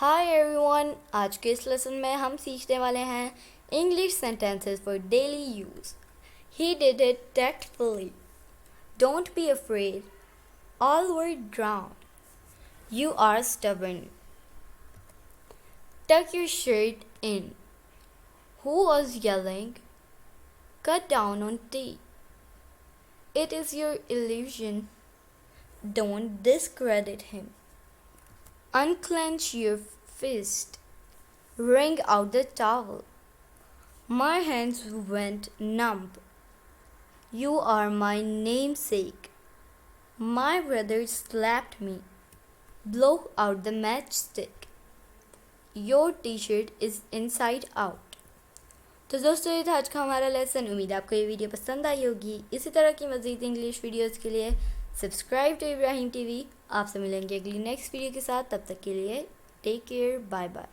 Hi everyone, आज के इस लेसन में हम सीखने वाले हैं English sentences for daily use. He did it tactfully. Don't be afraid. All were drowned. You are stubborn. Tuck your shirt in. Who was yelling? Cut down on tea. It is your illusion. Don't discredit him. Unclench your fist. Wring out the towel. My hands went numb. You are my namesake. My brother slapped me. Blow out the matchstick. Your t-shirt is inside out. तो दोस्तों, ये था आज का हमारा lesson. उम्मीद आपको ये वीडियो पसंद आई होगी। इसी तरह की मज़ीद इंग्लिश वीडियोस के लिए सब्सक्राइब टू इब्राहिम टीवी। आपसे मिलेंगे अगली नेक्स्ट वीडियो के साथ। तब तक के लिए टेक केयर, बाय बाय।